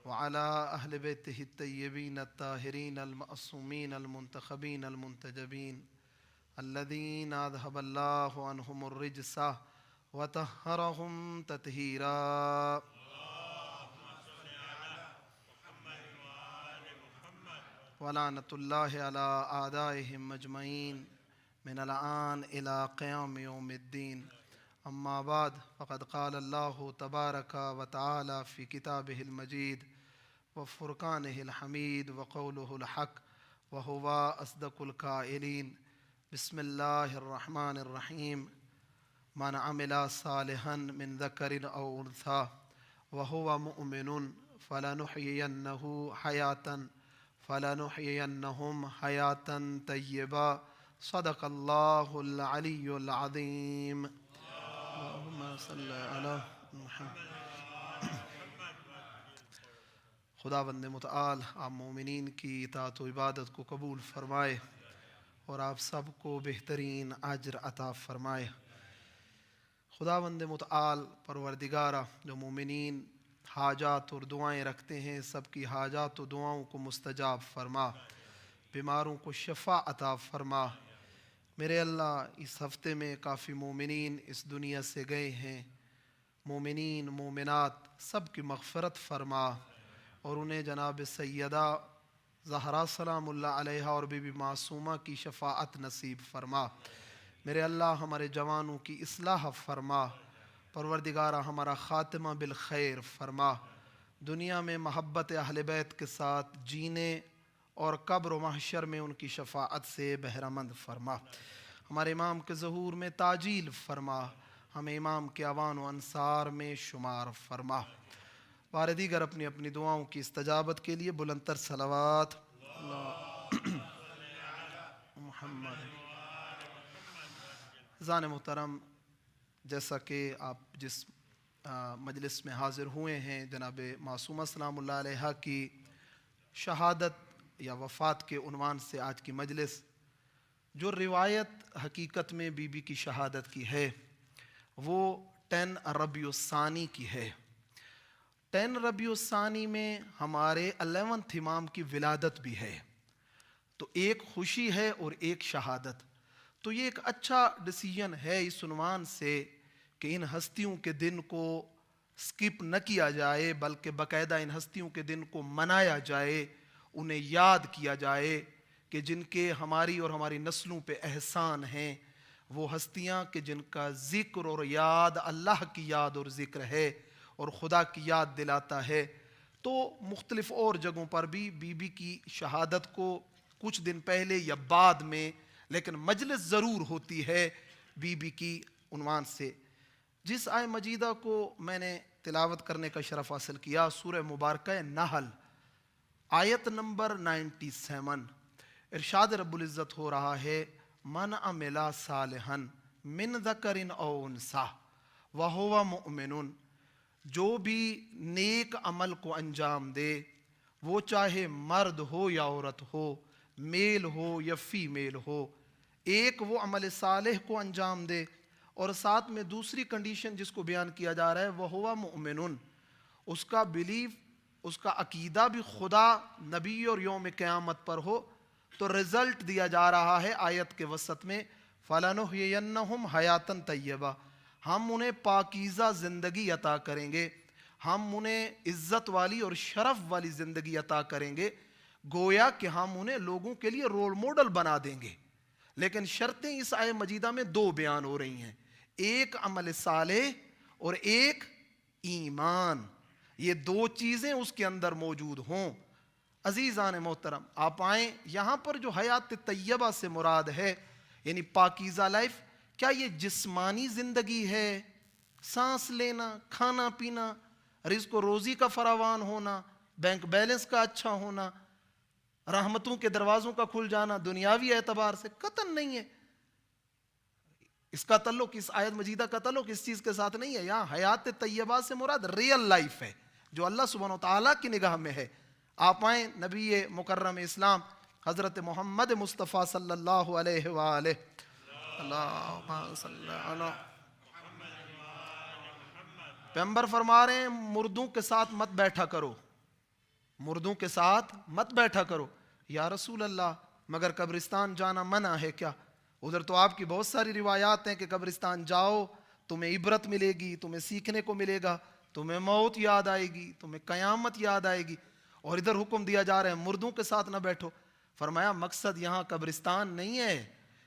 وعلى أهل بيته الطيبين الطاهرين المعصومين المنتخبين المنتجبين الذين أذهب الله عنهم الرجس وطهرهم تطهيرا. ولعنة الله على أعدائهم أجمعين من الآن إلى قيام يوم الدين. أما بعد فقد قال الله تبارك وتعالى في كتابه المجيد وفرقانه الحميد وقوله الحق وهو أصدق القائلين. بسم الله الرحمن الرحيم. من عمل صالحا من ذكر أو أنثى وهو مؤمن فلنحيينهم حياة طيبة. صدق الله العلي العظيم. اللهم صل على محمد. خداوند متعال آپ مومنین کی اطاعت و عبادت کو قبول فرمائے اور آپ سب کو بہترین اجر عطا فرمائے. خداوند متعال پروردگارہ جو مومنین حاجات اور دعائیں رکھتے ہیں سب کی حاجات و دعاؤں کو مستجاب فرما، بیماروں کو شفا عطا فرما. میرے اللہ اس ہفتے میں کافی مومنین اس دنیا سے گئے ہیں، مومنین مومنات سب کی مغفرت فرما اور انہیں جناب سیدہ زہرا سلام اللہ علیہا اور بی بی معصومہ کی شفاعت نصیب فرما. میرے اللہ ہمارے جوانوں کی اصلاح فرما، پروردگارہ ہمارا خاتمہ بالخیر فرما. دنیا میں محبت اہل بیت کے ساتھ جینے اور قبر و محشر میں ان کی شفاعت سے بہرہ مند فرما. ہمارے امام کے ظہور میں تعجیل فرما، ہمیں امام کے اعوان و انصار میں شمار فرما. واردیگر اپنی اپنی دعاؤں کی استجابت کے لیے بلندتر صلوات محمد. ذان محترم، جیسا کہ آپ جس مجلس میں حاضر ہوئے ہیں، جناب معصومہ سلام اللہ علیہا کی شہادت یا وفات کے عنوان سے آج کی مجلس، جو روایت حقیقت میں بی بی کی شہادت کی ہے وہ 10 ربیع الثانی کی ہے. 10 ربیع الثانی میں ہمارے 11 امام کی ولادت بھی ہے، تو ایک خوشی ہے اور ایک شہادت. تو یہ ایک اچھا ڈیسیژن ہے اس عنوان سے کہ ان ہستیوں کے دن کو سکپ نہ کیا جائے، بلکہ باقاعدہ ان ہستیوں کے دن کو منایا جائے، انہیں یاد کیا جائے کہ جن کے ہماری اور ہماری نسلوں پہ احسان ہیں، وہ ہستیاں کہ جن کا ذکر اور یاد اللہ کی یاد اور ذکر ہے اور خدا کی یاد دلاتا ہے. تو مختلف اور جگہوں پر بھی بی بی کی شہادت کو کچھ دن پہلے یا بعد میں، لیکن مجلس ضرور ہوتی ہے بی بی کی عنوان سے. جس آیہ مجیدہ کو میں نے تلاوت کرنے کا شرف حاصل کیا، سورہ مبارکہ نحل آیت نمبر 97، ارشاد رب العزت ہو رہا ہے من عمل صالحا من ذکر او انثی وہو مؤمن. جو بھی نیک عمل کو انجام دے، وہ چاہے مرد ہو یا عورت ہو، میل ہو یا فیمیل ہو، ایک وہ عمل صالح کو انجام دے اور ساتھ میں دوسری کنڈیشن جس کو بیان کیا جا رہا ہے وہ ہوا مؤمن، اس کا بلیف، اس کا عقیدہ بھی خدا، نبی اور یوم قیامت پر ہو. تو رزلٹ دیا جا رہا ہے آیت کے وسط میں فَلَنُحْيِيَنَّهُمْ حَيَاةً طَيِّبَةً، ہم انہیں پاکیزہ زندگی عطا کریں گے، ہم انہیں عزت والی اور شرف والی زندگی عطا کریں گے، گویا کہ ہم انہیں لوگوں کے لیے رول ماڈل بنا دیں گے. لیکن شرطیں اس آیہ مجیدہ میں 2 بیان ہو رہی ہیں، ایک عمل صالح اور ایک ایمان. یہ 2 چیزیں اس کے اندر موجود ہوں. عزیزان محترم، آپ آئیں، یہاں پر جو حیات طیبہ سے مراد ہے یعنی پاکیزہ لائف، کیا یہ جسمانی زندگی ہے، سانس لینا، کھانا پینا، رزق و روزی کا فراوان ہونا، بینک بیلنس کا اچھا ہونا، رحمتوں کے دروازوں کا کھل جانا؟ دنیاوی اعتبار سے قطعاً نہیں ہے. اس کا تعلق، اس آیت مجیدہ کا تعلق اس چیز کے ساتھ نہیں ہے. یہاں حیات طیبہ سے مراد ریل لائف ہے جو اللہ سبحانہ وتعالیٰ کی نگاہ میں ہے. آپ آئیں، نبی مکرم اسلام حضرت محمد مصطفیٰ صلی اللہ علیہ وآلہ اللہم صلی علی پیغمبر فرما رہے ہیں مردوں کے ساتھ مت بیٹھا کرو، مردوں کے ساتھ مت بیٹھا کرو۔ یا رسول اللہ مگر قبرستان جانا منع ہے کیا؟ ادھر تو آپ کی بہت ساری روایات ہیں کہ قبرستان جاؤ تمہیں عبرت ملے گی، تمہیں سیکھنے کو ملے گا، تمہیں موت یاد آئے گی، تمہیں قیامت یاد آئے گی، اور ادھر حکم دیا جا رہا ہے مردوں کے ساتھ نہ بیٹھو۔ فرمایا مقصد یہاں قبرستان نہیں ہے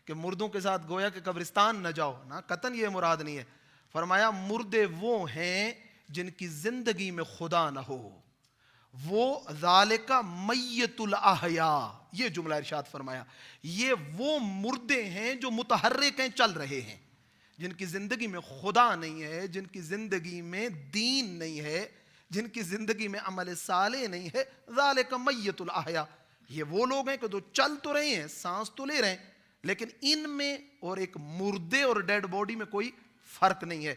کہ مردوں کے ساتھ گویا کہ قبرستان نہ جاؤ، نہ قطعاً یہ مراد نہیں ہے۔ فرمایا مردے وہ ہیں جن کی زندگی میں خدا نہ ہو، وہ ذالک میت الاحیاء، یہ جملہ ارشاد فرمایا، یہ وہ مردے ہیں جو متحرک ہیں، چل رہے ہیں، جن کی زندگی میں خدا نہیں ہے، جن کی زندگی میں دین نہیں ہے، جن کی زندگی میں عمل صالح نہیں ہے، ذالک میت الاحیاء، یہ وہ لوگ ہیں کہ جو چل تو رہے ہیں، سانس تو لے رہے ہیں، لیکن ان میں اور ایک مردے اور ڈیڈ باڈی میں کوئی فرق نہیں ہے۔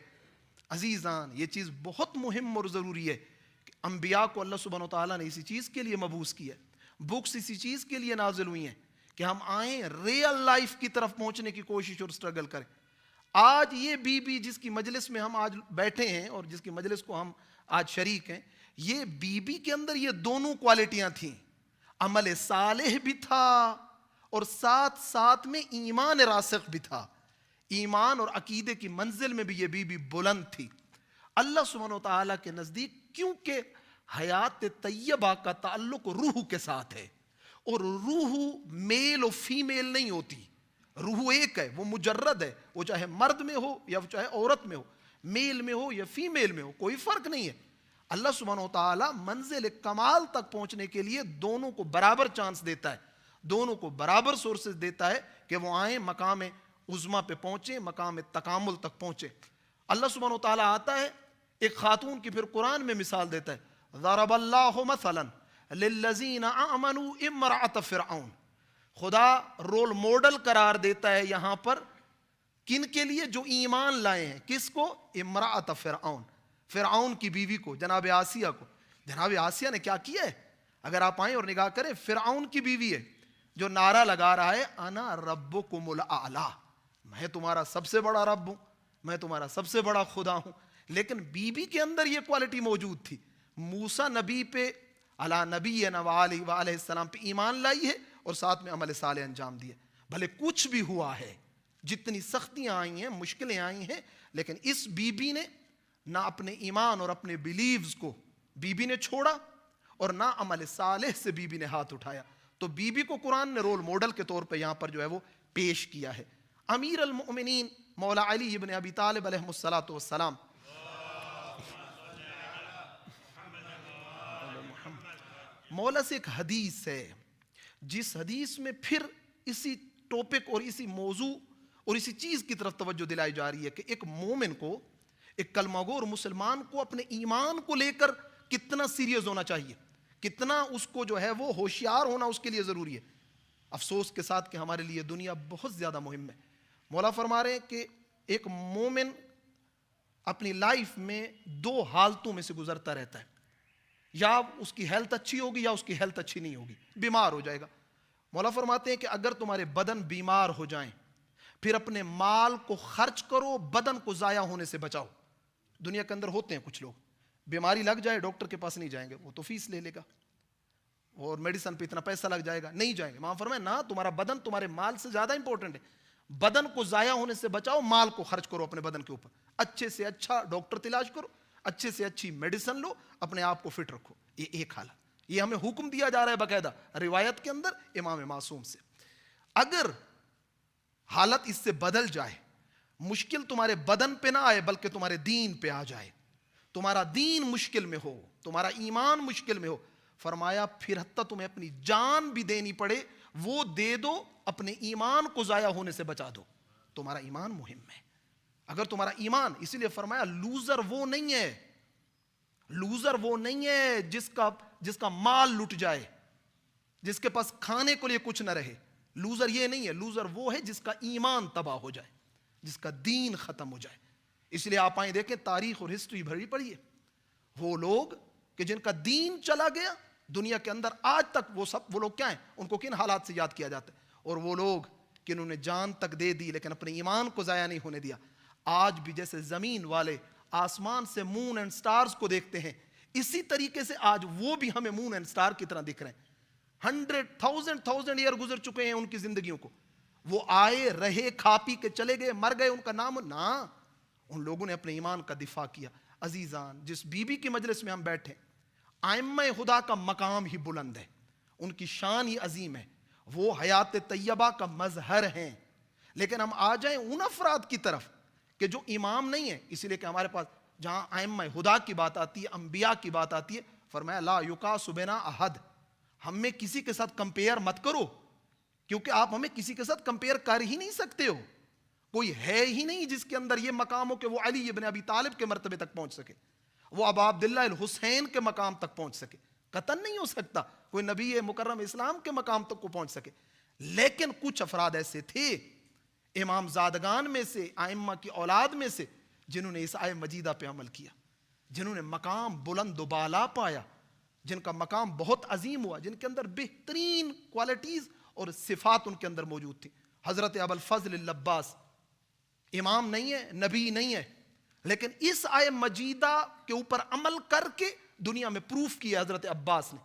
عزیزان یہ چیز بہت مہم اور ضروری ہے کہ انبیاء کو اللہ سبحانہ وتعالیٰ نے اسی چیز کے لیے مبعوث کیا ہے، بکس اسی چیز کے لیے نازل ہوئی ہیں کہ ہم آئیں ریئل لائف کی طرف پہنچنے کی کوشش اور سٹرگل کریں۔ آج یہ بی بی جس کی مجلس میں ہم آج بیٹھے ہیں اور جس کی مجلس کو ہم آج شریک ہیں، یہ بی بی کے اندر یہ دونوں کوالٹیاں تھیں، عمل صالح بھی تھا اور ساتھ ساتھ میں ایمان راسخ بھی تھا، ایمان اور عقیدے کی منزل میں بھی یہ بی بی بلند تھی۔ اللہ سبحانہ وتعالیٰ کے نزدیک کیونکہ حیات طیبہ کا تعلق روح کے ساتھ ہے، اور روح میل و فیمیل نہیں ہوتی، روح ایک ہے، وہ مجرد ہے، وہ چاہے مرد میں ہو یا چاہے عورت میں ہو، میل میں ہو یا فیمیل میں ہو، کوئی فرق نہیں ہے۔ اللہ سبحانہ وتعالیٰ منزل کمال تک پہنچنے کے لیے دونوں کو برابر چانس دیتا ہے، دونوں کو برابر سورسز دیتا ہے کہ وہ آئیں مقام عظمیٰ پہ پہنچیں، مقام تکامل تک پہنچیں۔ اللہ سبحانہ وتعالیٰ آتا ہے ایک خاتون کی پھر قرآن میں مثال دیتا ہے، ضرب اللہ مثلا للذین آمنوا امرأۃ فرعون، خدا رول ماڈل قرار دیتا ہے یہاں پر کن کے لیے؟ جو ایمان لائے ہیں۔ کس کو؟ امرأۃ فرعون، فرعون کی بیوی کو، جناب آسیہ کو۔ جناب آسیہ نے کیا کیا ہے؟ اگر آپ آئیں اور نگاہ کریں، فرعون کی بیوی ہے جو نعرہ لگا رہا ہے انا ربکم الاعلی، میں تمہارا سب سے بڑا رب ہوں، میں تمہارا سب سے بڑا خدا ہوں، لیکن بی بی کے اندر یہ کوالٹی موجود تھی۔ موسیٰ نبی پہ علی نبینا وعلیہ السلام پہ ایمان لائی ہے اور ساتھ میں عمل صالح انجام دیے، بھلے کچھ بھی ہوا ہے، جتنی سختیاں آئی ہیں، مشکلیں آئی ہیں، لیکن اس بی بی نے نہ اپنے ایمان اور اپنے بیلیوز کو بی بی نے چھوڑا اور نہ عمل صالح سے بی بی نے ہاتھ اٹھایا۔ تو بی بی کو قرآن نے رول ماڈل کے طور پہ یہاں پر جو ہے وہ پیش کیا ہے۔ امیر المؤمنین مولا علی ابن ابی طالب علیہ السلام، مولا سے ایک حدیث ہے جس حدیث میں پھر اسی ٹاپک اور اسی موضوع اور اسی چیز کی طرف توجہ دلائی جا رہی ہے کہ ایک مومن کو، ایک کلمہ گو اور مسلمان کو اپنے ایمان کو لے کر کتنا سیریس ہونا چاہیے، کتنا اس کو جو ہے وہ ہوشیار ہونا اس کے لیے ضروری ہے۔ افسوس کے ساتھ کہ ہمارے لیے دنیا بہت زیادہ مہم ہے۔ مولا فرما رہے ہیں کہ ایک مومن اپنی لائف میں دو حالتوں میں سے گزرتا رہتا ہے، یا اس کی ہیلتھ اچھی ہوگی یا اس کی ہیلتھ اچھی نہیں ہوگی، بیمار ہو جائے گا۔ مولا فرماتے ہیں کہ اگر تمہارے بدن بیمار ہو جائیں پھر اپنے مال کو خرچ کرو، بدن کو ضائع ہونے سے بچاؤ۔ دنیا کے اندر ہوتے ہیں کچھ لوگ، بیماری لگ جائے ڈاکٹر کے پاس نہیں جائیں گے، وہ تو فیس لے لے گا، اور میڈیسن پہ اتنا پیسہ لگ جائے گا، نہیں جائیں گے۔ ماں فرمائے نہ، تمہارا بدن تمہارے مال سے زیادہ امپورٹنٹ ہے، بدن کو ضائع ہونے سے بچاؤ، مال کو خرچ کرو اپنے بدن کے اوپر، اچھے سے اچھا ڈاکٹر تلاش کرو، اچھے سے اچھی میڈیسن لو، اپنے آپ کو فٹ رکھو۔ یہ ایک حالت، یہ ہمیں حکم دیا جا رہا ہے باقاعدہ روایت کے اندر امام معصوم سے۔ اگر حالت اس سے بدل جائے، مشکل تمہارے بدن پہ نہ آئے بلکہ تمہارے دین پہ آ جائے، تمہارا دین مشکل میں ہو، تمہارا ایمان مشکل میں ہو، فرمایا پھر حتیٰ تمہیں اپنی جان بھی دینی پڑے وہ دے دو، اپنے ایمان کو ضائع ہونے سے بچا دو، تمہارا ایمان مہم ہے۔ اگر تمہارا ایمان، اسی لیے فرمایا لوزر وہ نہیں ہے، لوزر وہ نہیں ہے جس کا مال لٹ جائے، جس کے پاس کھانے کے لیے کچھ نہ رہے، لوزر یہ نہیں ہے، لوزر وہ ہے جس کا ایمان تباہ ہو جائے، جس کا دین ختم ہو جائے۔ اس لیے آپ آئیں دیکھیں تاریخ اور ہسٹری بھری پڑی ہے، وہ لوگ کہ جن کا دین چلا گیا دنیا کے اندر آج تک وہ لوگ کیا ہیں، ان کو کن حالات سے یاد کیا جاتا ہے، اور وہ لوگ کہ انہوں نے جان تک دے دی لیکن اپنے ایمان کو ضائع نہیں ہونے دیا۔ آج بھی جیسے زمین والے آسمان سے مون اینڈ سٹارز کو دیکھتے ہیں، اسی طریقے سے آج وہ بھی ہمیں مون اینڈ سٹار کی طرح دکھ رہے ہیں. 100,000 ایئر گزر چکے ہیں ان کی زندگیوں کو. وہ آئے رہے, کھا پی کے چلے گئے, مر گئے, ان کا نام نہ. ان لوگوں نے اپنے ایمان کا دفاع کیا. عزیزان, جس بی بی کی مجلس میں ہم بیٹھے, ائمہ خدا کا مقام ہی بلند ہے, ان کی شان ہی عظیم ہے, وہ حیات طیبہ کا مظہر ہیں. لیکن ہم آ جائیں ان افراد کی طرف کہ جو امام نہیں ہے, اسی لیے کہ ہمارے پاس جہاں ائمہ خدا کی بات آتی ہے, انبیاء کی بات آتی ہے, فرمایا لا یقاس بنا احد, ہم میں کسی کے ساتھ کمپیئر مت کرو, کیونکہ آپ ہمیں کسی کے ساتھ کمپیئر کر ہی نہیں سکتے ہو. کوئی ہے ہی نہیں جس کے اندر یہ مقام ہو کہ وہ علی ابن ابی طالب کے مرتبے تک پہنچ سکے, وہ ابا عبداللہ الحسین کے مقام تک پہنچ سکے. قطعاً نہیں ہو سکتا کوئی نبی مکرم اسلام کے مقام تک کو پہنچ سکے. لیکن کچھ افراد ایسے تھے امام زادگان میں سے, ائمہ کی اولاد میں سے, جنہوں نے اس آیہ مجیدہ پہ عمل کیا, جنہوں نے مقام بلند و بالا پایا, جن کا مقام بہت عظیم ہوا, جن کے اندر بہترین کوالٹیز اور صفات ان کے اندر موجود تھی. حضرت ابو الفضل العباس امام نہیں ہے, نبی نہیں ہے, لیکن اس آیہ مجیدہ کے اوپر عمل کر کے دنیا میں پروف کیا حضرت عباس نے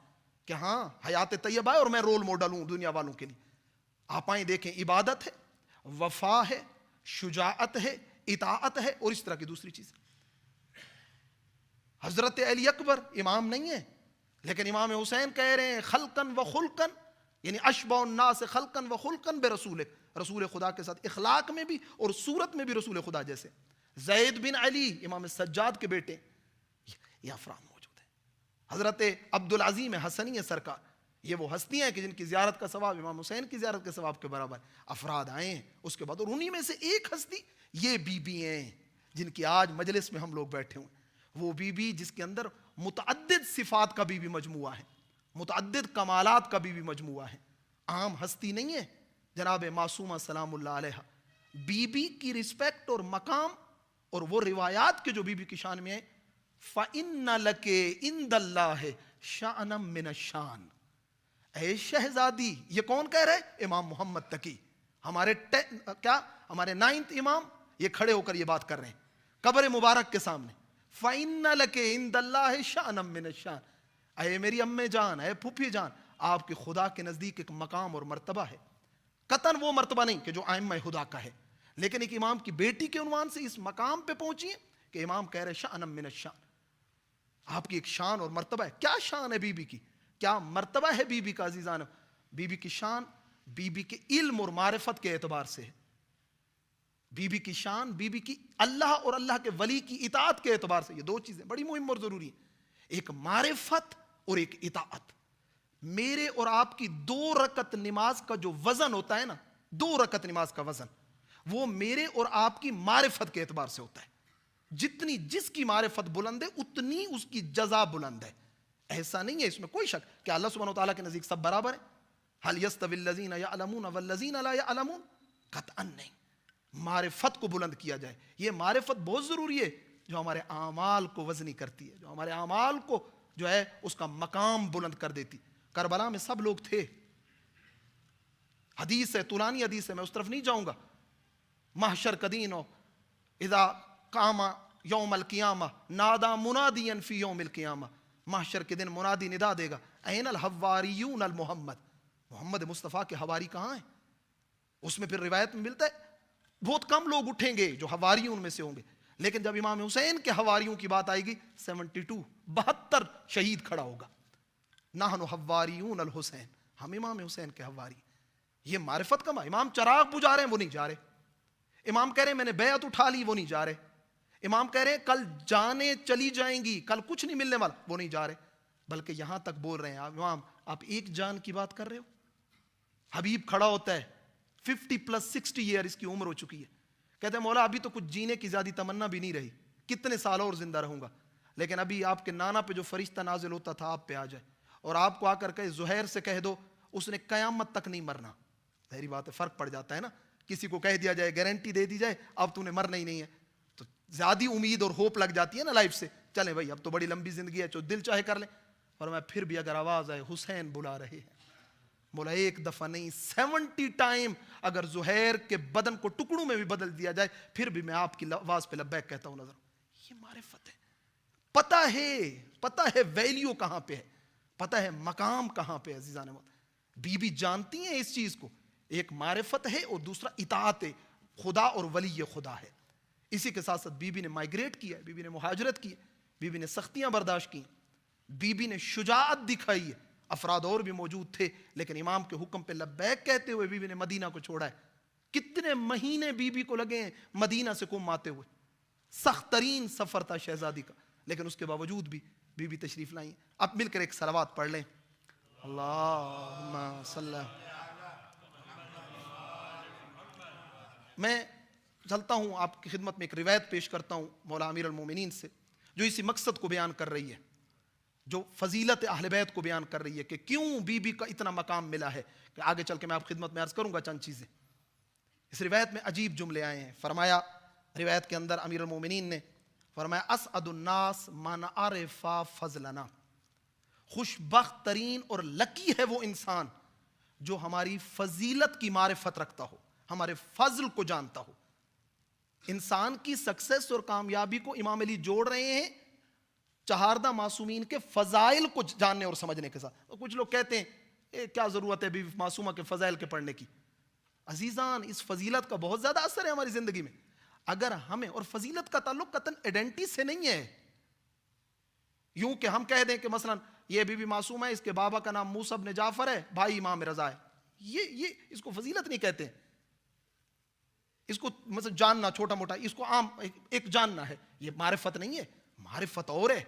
کہ ہاں حیات طیبہ ہے اور میں رول ماڈل ہوں دنیا والوں کے لیے. آپ آئیں دیکھیں, عبادت ہے, وفا ہے, شجاعت ہے, اطاعت ہے, اور اس طرح کی دوسری چیز. حضرت علی اکبر امام نہیں ہے, لیکن امام حسین کہہ رہے ہیں خلقن و خلقن, یعنی اشبہ الناس خلقن و خلقن برسولک, رسول خدا کے ساتھ اخلاق میں بھی اور صورت میں بھی رسول خدا جیسے. زید بن علی امام سجاد کے بیٹے, یہ افراد موجود ہیں. حضرت عبدالعظیم حسنی سرکار, یہ وہ ہستیاں ہیں کہ جن کی زیارت کا ثواب امام حسین کی زیارت کے ثواب کے برابر. افراد آئے ہیں اس کے بعد, اور انہی میں سے ایک ہستی یہ بی بی ہیں جن کی آج مجلس میں ہم لوگ بیٹھے ہوئے. وہ بی بی جس کے اندر متعدد صفات کا بھی مجموعہ ہے, متعدد کمالات کا بھی مجموعہ ہے, عام ہستی نہیں ہے. جناب معصومہ سلام اللہ علیہ, بی بی کی رسپیکٹ اور مقام اور وہ روایات کے جو بی بی کی شان میں ہے, فَإِنَّ لَكَ عِندَ اللَّهِ شَأْنًا مِّنَ الشَّان. اے شہزادی, یہ کون کہہ رہے؟ امام محمد تقی, ہمارے ہمارے 9th امام, یہ کھڑے ہو کر یہ بات کر رہے ہیں قبر مبارک کے سامنے. فَإِنَّ لَكَ عِندَ اللَّهِ شَأْنًا مِّنَ الشَّان. اے میری امی جان, اے پھوپھی جان, آپ کے خدا کے نزدیک ایک مقام اور مرتبہ ہے. قطعاً وہ مرتبہ نہیں کہ جو ائمہ خدا کا ہے, لیکن ایک امام کی بیٹی کے عنوان سے اس مقام پہ پہنچی ہے کہ امام کہہ رہے شأنًا من الشان. آپ کی ایک شان اور مرتبہ ہے. کیا شان ہے بی بی کی, کیا مرتبہ ہے بی بی کا عزیزان؟ بی بی کی شان بی بی کے علم اور معرفت کے اعتبار سے ہے. بی بی کی شان بی بی کی اللہ اور اللہ کے ولی کی اطاعت کے اعتبار سے. یہ دو چیزیں بڑی مہم اور ضروری ہیں, ایک معرفت اور ایک اطاعت. میرے اور آپ کی 2 رکعت نماز کا جو وزن ہوتا ہے نا, 2 رکعت نماز کا وزن, وہ میرے اور آپ کی معرفت کے اعتبار سے ہوتا ہے. جتنی جس کی معرفت بلند ہے اتنی اس کی جزا بلند ہے. ایسا نہیں ہے اس میں کوئی شک کہ اللہ سبحانہ وتعالیٰ کے نزدیک سب برابر ہیں. هل يستوي الذين يعلمون والذين لا يعلمون؟ قطعاً نہیں. معرفت کو بلند کیا جائے, یہ معرفت بہت ضروری ہے جو ہمارے اعمال کو وزنی کرتی ہے, جو ہمارے اعمال کو جو ہے اس کا مقام بلند کر دیتی. کربلا میں سب لوگ تھے, حدیث ہے, طولانی حدیث ہے, میں اس طرف نہیں جاؤں گا. محشر کا دین ہو, اذا قام یوم القیامہ نادا منادیا فی یوم القیامہ, محشر کے دن منادی ندا دے گا, این الحواریون المحمد, محمد مصطفیٰ کے حواری کہاں ہیں؟ اس میں پھر روایت میں ملتا ہے بہت کم لوگ اٹھیں گے جو حواریون میں سے ہوں گے, لیکن جب امام حسین کے حواریوں کی بات آئے گی 72 شہید کھڑا ہوگا. نحن حواریون الحسین, ہم امام حسین کے حواری. یہ معرفت کا امام چراغ بجھا رہے ہیں وہ نہیں جا رہے, امام کہہ رہے ہیں میں نے بیعت اٹھا لی وہ نہیں جا رہے, امام کہہ رہے ہیں کل جانیں چلی جائیں گی, کل کچھ نہیں ملنے والا, وہ نہیں جا رہے, بلکہ یہاں تک بول رہے ہیں امام آپ ایک جان کی بات کر رہے ہو. حبیب کھڑا ہوتا ہے 50+60 ایئر اس کی عمر ہو چکی ہے, کہتے ہیں مولا ابھی تو کچھ جینے کی زیادہ تمنا بھی نہیں رہی, کتنے سال اور زندہ رہوں گا, لیکن ابھی آپ کے نانا پہ جو فرشتہ نازل ہوتا تھا آپ پہ آ جائے اور آپ کو آ کر کہے زہیر سے کہہ دو اس نے قیامت تک نہیں مرنا. ظاہری بات ہے فرق پڑ جاتا ہے نا, کسی کو کہہ دیا جائے گارنٹی دے دی جائے اب تو نے مرنا ہی نہیں ہے تو زیادہ امید اور ہوپ لگ جاتی ہے نا لائف سے, چلیں بھائی اب تو بڑی لمبی زندگی ہے جو دل چاہے کر لیں. اور میں پھر بھی اگر آواز آئے حسین بلا رہے ہیں, مولا ایک دفعہ نہیں 70 ٹائم اگر زہیر کے بدن کو ٹکڑوں میں بھی بدل دیا جائے پھر بھی میں آپ کی آواز پہ لبیک کہتا ہوں. نظر یہ معرفت ہے, پتہ ہے ویلیو کہاں پہ ہے, پتہ ہے مقام کہاں پہ. عزیزان بی بی جانتی ہیں اس چیز کو, ایک معرفت ہے اور دوسرا اطاعت خدا اور ولی خدا ہے. اسی کے ساتھ ساتھ بی بی نے مائگریٹ کیا ہے, بی بی نے مہاجرت کی ہے, بی بی نے سختیاں برداشت کی, بی بی نے شجاعت دکھائی ہے. افراد اور بھی موجود تھے لیکن امام کے حکم پہ لبیک کہتے ہوئے بی بی نے مدینہ کو چھوڑا ہے. کتنے مہینے بی بی کو لگے ہیں مدینہ سے قم آتے ہوئے, سخت ترین سفر تھا شہزادی کا, لیکن اس کے باوجود بھی بی بی تشریف لائیں. اب مل کر ایک صلوات پڑھ لیں. اللہم صلی. میں چلتا ہوں آپ کی خدمت میں ایک روایت پیش کرتا ہوں مولا امیر المومنین سے, جو اسی مقصد کو بیان کر رہی ہے, جو فضیلت اہل بیت کو بیان کر رہی ہے کہ کیوں بی بی کا اتنا مقام ملا ہے. کہ آگے چل کے میں آپ خدمت میں عرض کروں گا چند چیزیں. اس روایت میں عجیب جملے آئے ہیں. فرمایا روایت کے اندر امیر المومنین نے فرمایا اسعد الناس من عرف فضلنا, خوش بخت ترین اور لکی ہے وہ انسان جو ہماری فضیلت کی معرفت رکھتا ہو, ہمارے فضل کو جانتا ہو. انسان کی سکسس اور کامیابی کو امام علی جوڑ رہے ہیں چہاردہ معصومین کے فضائل کو جاننے اور سمجھنے کے ساتھ. کچھ لوگ کہتے ہیں کیا ضرورت ہے بی بی معصومہ کے فضائل کے پڑھنے کی. عزیزان اس فضیلت کا بہت زیادہ اثر ہے ہماری زندگی میں. اگر ہمیں, اور فضیلت کا تعلق قطعاً ایڈنٹی سے نہیں ہے, یوں کہ ہم کہہ دیں کہ مثلا یہ بی بی معصومہ ہے, اس کے بابا کا نام موسیٰ بن جعفر ہے, بھائی امام رضا ہے, یہ اس کو فضیلت نہیں کہتے. اس کو مثلا جاننا چھوٹا موٹا, اس کو عام ایک جاننا ہے, یہ معرفت نہیں ہے. معرفت اور ہے,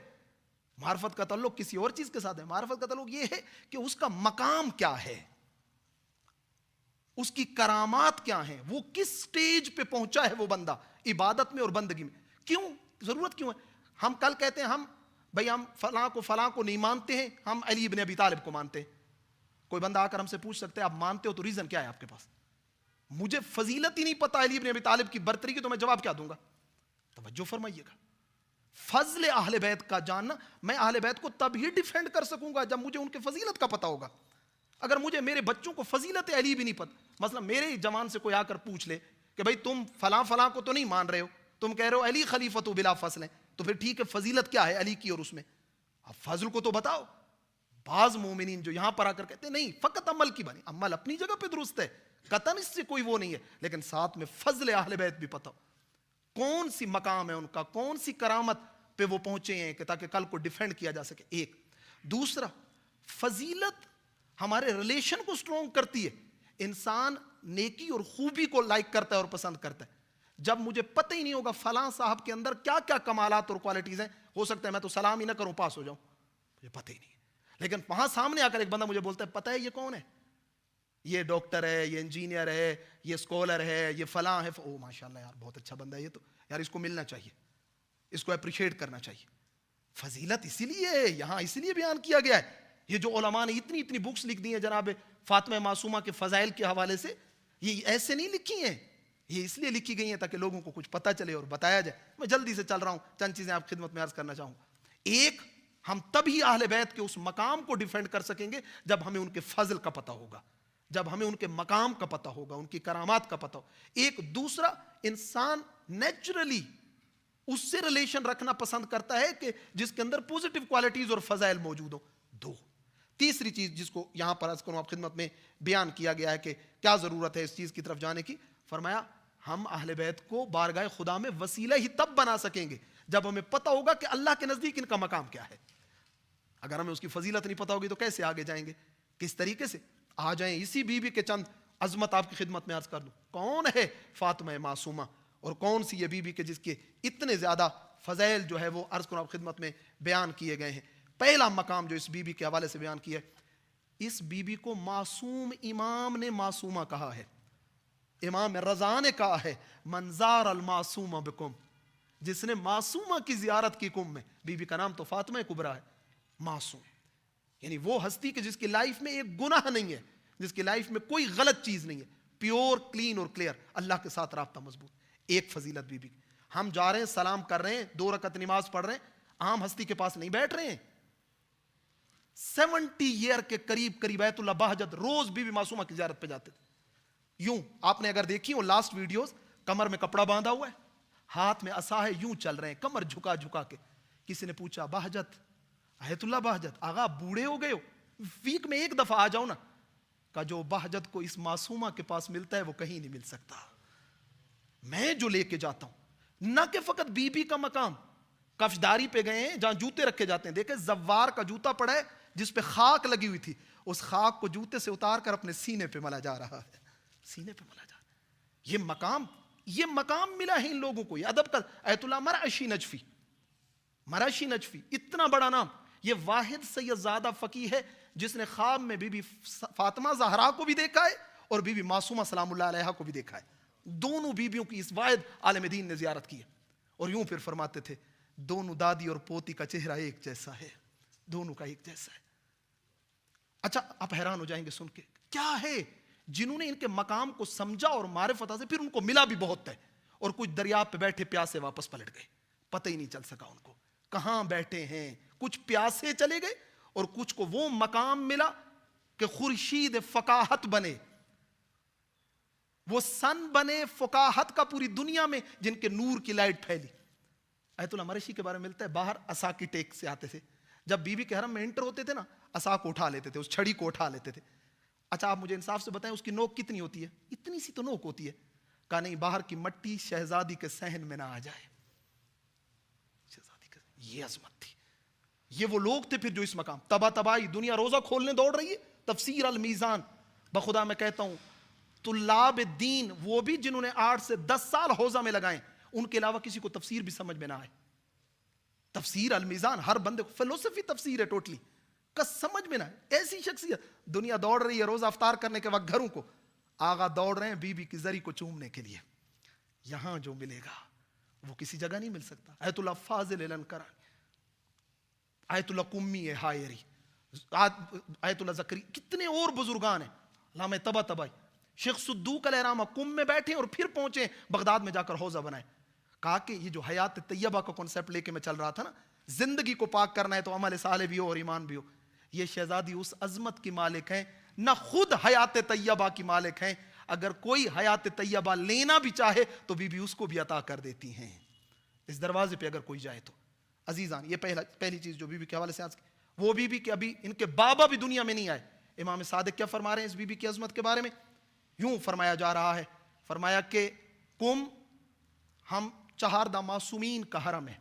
معرفت کا تعلق کسی اور چیز کے ساتھ ہے. معرفت کا تعلق یہ ہے کہ اس کا مقام کیا ہے, اس کی کرامات کیا ہیں, وہ کس سٹیج پہ پہنچا ہے وہ بندہ عبادت میں اور بندگی میں. کیوں ضرورت کیوں ہے؟ ہم کل کہتے ہیں ہم بھئی ہم فلاں کو نہیں مانتے ہیں, ہم علی ابن ابی طالب کو مانتے ہیں. کوئی بندہ آ کر ہم سے پوچھ سکتے ہیں آپ مانتے ہو تو ریزن کیا ہے آپ کے پاس؟ مجھے فضیلت ہی نہیں پتا علی ابن ابی طالب کی برتری کی, تو میں جواب کیا دوں گا؟ توجہ فرمائیے گا. فضل اہل بیت کا جاننا, میں اہل بیت کو تب ہی ڈیفینڈ کر سکوں گا جب مجھے ان کے فضیلت کا پتا ہوگا. اگر مجھے میرے بچوں کو فضیلت علی بھی نہیں پتا, مثلا میرے جوان سے کوئی آ کر پوچھ لے کہ بھئی تم فلاں کو تو نہیں مان رہے ہو, تم کہہ رہے ہو علی خلیفۃ بلا فصل ہیں, تو پھر ٹھیک ہے فضیلت کیا ہے علی کی اور اس میں, اب فضل کو تو بتاؤ. بعض مومنین جو یہاں پر آ کر کہتے ہیں نہیں فقط عمل کی بانی, عمل اپنی جگہ پہ درست ہے, قطعاً اس سے کوئی وہ نہیں ہے, لیکن ساتھ میں فضل اہل بیت بھی پتا ہو, کون سی مقام ہے ان کا, کون سی کرامت پہ وہ پہنچے ہیں کہ تاکہ کل کو ڈیفینڈ کیا جا سکے. ایک دوسرا, فضیلت ہمارے ریلیشن کو سٹرونگ کرتی ہے. انسان نیکی اور خوبی کو لائک کرتا ہے اور پسند کرتا ہے. جب مجھے پتہ ہی نہیں ہوگا فلاں صاحب کے اندر کیا کیا کمالات اور کوالٹیز ہیں, ہو سکتا ہے میں تو سلام ہی نہ کروں پاس ہو جاؤں, مجھے پتہ ہی نہیں ہے. لیکن وہاں سامنے آ کر ایک بندہ مجھے بولتا ہے پتہ ہے یہ کون ہے, یہ ڈاکٹر ہے, یہ انجینئر ہے, یہ اسکالر ہے, یہ فلاں ہے, او ماشاءاللہ یار بہت اچھا بندہ ہے یہ تو, یار اس کو ملنا چاہیے, اس کو اپریشیٹ کرنا چاہیے. فضیلت اسی لیے ہے, یہاں اسی لیے بیان کیا گیا ہے. یہ جو علماء نے اتنی بکس لکھ دی ہیں جناب فاطمہ معصومہ کے فضائل کے حوالے سے, یہ ایسے نہیں لکھی ہیں, یہ اس لیے لکھی گئی ہیں تاکہ لوگوں کو کچھ پتہ چلے اور بتایا جائے. میں جلدی سے چل رہا ہوں, چند چیزیں آپ خدمت میں عرض کرنا چاہوں گا. ایک, ہم تبھی اہل بیت کے اس مقام کو ڈیفینڈ کر سکیں گے جب ہمیں ان کے فضل کا پتہ ہوگا, جب ہمیں ان کے مقام کا پتہ ہوگا, ان کی کرامات کا پتہ ہو. ایک دوسرا, انسان نیچرلی اس سے ریلیشن رکھنا پسند کرتا ہے کہ جس کے اندر پوزیٹیو کوالٹیز اور فضائل موجود ہوں. دو, تیسری چیز جس کو یہاں پر عرض کروں آپ خدمت میں بیان کیا گیا ہے کہ کیا ضرورت ہے اس چیز کی طرف جانے کی. فرمایا ہم اہل بیت کو بارگاہ خدا میں وسیلہ ہی تب بنا سکیں گے جب ہمیں پتہ ہوگا کہ اللہ کے نزدیک ان کا مقام کیا ہے. اگر ہمیں اس کی فضیلت نہیں پتہ ہوگی تو کیسے آگے جائیں گے, کس طریقے سے آ جائیں. اسی بی بی کے چند عظمت آپ کی خدمت میں عرض کر دوں. کون ہے فاطمہ معصومہ, اور کون سی یہ بی بی کے جس کے اتنے زیادہ فضائل جو ہے وہ عرض کروں آپ خدمت میں بیان کیے گئے ہیں. پہلا مقام جو اس بی بی کے حوالے سے بیان کیا ہے, اس بی بی کو معصوم امام نے معصومہ کہا ہے. امام رضا نے کہا ہے من زار المعصومہ بکم, جس نے معصومہ کی زیارت کی کم میں. بی بی کا نام تو فاطمہ کبریٰ ہے. معصوم یعنی وہ ہستی کہ جس کی لائف میں ایک گناہ نہیں ہے, جس کی لائف میں کوئی غلط چیز نہیں ہے, پیور کلین اور کلیئر, اللہ کے ساتھ رابطہ مضبوط. ایک فضیلت بی بی. ہم جا رہے ہیں سلام کر رہے ہیں, 2 رکعت نماز پڑھ رہے ہیں, عام ہستی کے پاس نہیں بیٹھ رہے ہیں. 70 ایئر کے قریب بیت اللہ بہجت روز بی بی معصومہ کی زیارت پہ جاتے تھے. یوں آپ نے اگر دیکھی ہو لاسٹ ویڈیوز, کمر میں کپڑا باندھا ہوا ہے, ہاتھ میں عصا ہے, یوں چل رہے ہیں کمر جھکا جھکا کے. کسی نے پوچھا بہجت، آیت اللہ بہجت، آغا بوڑھے ہو گئے ہو، ویک میں ایک دفعہ آ جاؤ نا. کہ جو بہجت کو اس معصومہ کے پاس ملتا ہے وہ کہیں نہیں مل سکتا. میں جو لے کے جاتا ہوں، نہ کہ فقط بی بی کا مقام. کفشداری پہ گئے ہیں جہاں جوتے رکھے جاتے ہیں، دیکھیں زوار کا جوتا پڑا ہے جس پہ خاک لگی ہوئی تھی، اس خاک کو جوتے سے اتار کر اپنے سینے پہ ملا جا رہا ہے، سینے پہ ملا جا رہا ہے. یہ مقام ملا ہے ان لوگوں کو. یہ ادب کا ایت اللہ مرعشی نجفی، مرعشی نجفی اتنا بڑا نام. یہ واحد سید زادہ فقیہ ہے جس نے خواب میں بی بی فاطمہ زہرا کو بھی دیکھا ہے اور بی بی معصومہ سلام اللہ علیہا کو بھی دیکھا ہے. دونوں بیویوں کی اس واحد عالم دین نے زیارت کی ہے. اور یوں پھر فرماتے تھے دونوں دادی اور پوتی کا چہرہ ایک جیسا ہے، دونوں کا ایک جیسا ہے. اچھا آپ حیران ہو جائیں گے سن کے، کیا ہے جنہوں نے ان کے مقام کو سمجھا اور معرفت سے پھر ان کو ملا بھی بہت ہے، اور کچھ دریا پہ بیٹھے پیاسے واپس پلٹ گئے، پتہ ہی نہیں چل سکا ان کو کہاں بیٹھے ہیں. کچھ پیاسے چلے گئے اور کچھ کو وہ مقام ملا کہ خورشید فقاہت بنے، وہ سن بنے فقاہت کا پوری دنیا میں، جن کے نور کی لائٹ پھیلی. ایت اللہ مرشی کے بارے میں ملتا ہے باہر عصا کی ٹیک سے آتے تھے، جب بی بی کے حرم میں انٹر ہوتے تھے نا عصا کو اٹھا لیتے تھے، اس چھڑی کو اٹھا لیتے تھے. اچھا آپ مجھے انصاف سے بتائیں اس کی نوک کتنی ہوتی ہے؟ اتنی سی تو نوک ہوتی ہے. کہا نہیں، باہر کی مٹی شہزادی کے صحن میں نہ آ جائے. شہزادی کے یہ عظمت تھی. یہ وہ لوگ تھے پھر جو اس مقام تباہی، دنیا روزہ کھولنے دوڑ رہی ہے. تفسیر المیزان، بخدا میں کہتا ہوں طلاب دین، وہ بھی جنہوں نے 8 سے 10 سال حوزہ میں لگائیں، ان کے علاوہ کسی کو تفسیر بھی سمجھ میں نہ آئے. تفسیر المیزان ہر بندے کو فلسفی تفسیر ہے ٹوٹلی کا سمجھ میں نہ آئے. ایسی شخصیت، دنیا دوڑ رہی ہے روزہ افطار کرنے کے وقت گھروں کو، آغا دوڑ رہے ہیں بی بی کی زری کو چومنے کے لیے. یہاں جو ملے گا وہ کسی جگہ نہیں مل سکتا. ایت اللہ فاضل الانکرانی، آیت اللہ قمی ہائری، آیت اللہ زکری، کتنے اور بزرگان ہیں، علامہ طباطبائی، شیخ صدوق علیہ الرحمہ قم میں بیٹھے اور پھر پہنچے بغداد میں جا کر حوضہ بنائے. کہا کہ یہ جو حیات طیبہ کا کنسیپٹ لے کے میں چل رہا تھا نا، زندگی کو پاک کرنا ہے تو عمل صالح بھی ہو اور ایمان بھی ہو. یہ شہزادی اس عظمت کی مالک ہیں، نہ خود حیات طیبہ کی مالک ہیں. اگر کوئی حیات طیبہ لینا بھی چاہے تو بی بی اس کو بھی عطا کر دیتی ہیں اس دروازے پہ اگر کوئی جائے تو. عزیزان یہ پہلی چیز جو بی بی کے حوالے سے وہ بی بی کہ ابھی ان کے بابا بھی دنیا میں نہیں آئے. امام صادق کیا فرما رہے ہیں اس بی بی کی عظمت کے بارے میں؟ یوں فرمایا جا رہا ہے، فرمایا کہ کم ہم 4 معصومین کا حرم ہے.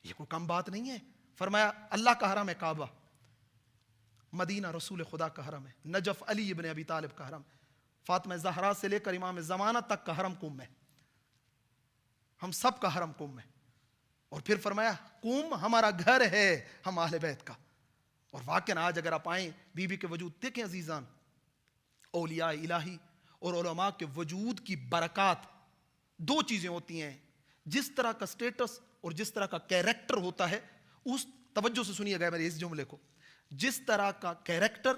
یہ کوئی کم بات نہیں ہے. فرمایا اللہ کا حرم ہے کعبہ، مدینہ رسول خدا کا حرم ہے، نجف علی ابن ابی طالب کا حرم، فاطمہ زہرا سے لے کر امام زمانہ تک کا حرم کم ہے. ہم سب کا حرم کم ہے. اور پھر فرمایا کم ہمارا گھر ہے ہم اہل بیت کا. اور واقعاً آج اگر آپ آئیں بی بی کے وجود دیکھیں عزیزان، اولیاء الہی اور علماء کے وجود کی برکات 2 چیزیں ہوتی ہیں. جس طرح کا سٹیٹس اور جس طرح کا کیریکٹر ہوتا ہے، اس توجہ سے سنیے گا میرے اس جملے کو، جس طرح کا کیریکٹر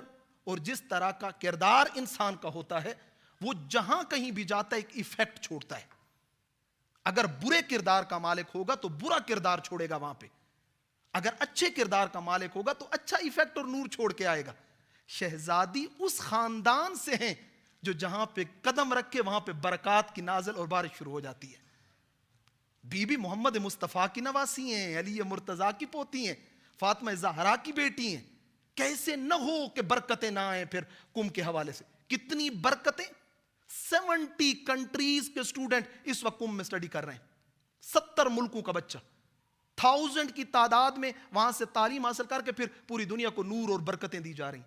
اور جس طرح کا کردار انسان کا ہوتا ہے وہ جہاں کہیں بھی جاتا ہے ایک ایفیکٹ چھوڑتا ہے. اگر برے کردار کا مالک ہوگا تو برا کردار چھوڑے گا وہاں پہ، اگر اچھے کردار کا مالک ہوگا تو اچھا ایفیکٹ اور نور چھوڑ کے آئے گا. شہزادی اس خاندان سے ہیں جو جہاں پہ قدم رکھے وہاں پہ برکات کی نازل اور بارش شروع ہو جاتی ہے. بی بی محمد مصطفیٰ کی نواسی ہیں، علی مرتضیٰ کی پوتی ہیں، فاطمہ زہرا کی بیٹی ہیں. کیسے نہ ہو کہ برکتیں نہ آئیں پھر کم کے حوالے سے. کتنی برکتیں، 70 کنٹریز کے سٹوڈنٹ اس وقت کم میں سٹڈی کر رہے ہیں. 70 ملکوں کا بچہ 1000 کی تعداد میں وہاں سے تعلیم حاصل کر کے پھر پوری دنیا کو نور اور برکتیں دی جا رہی.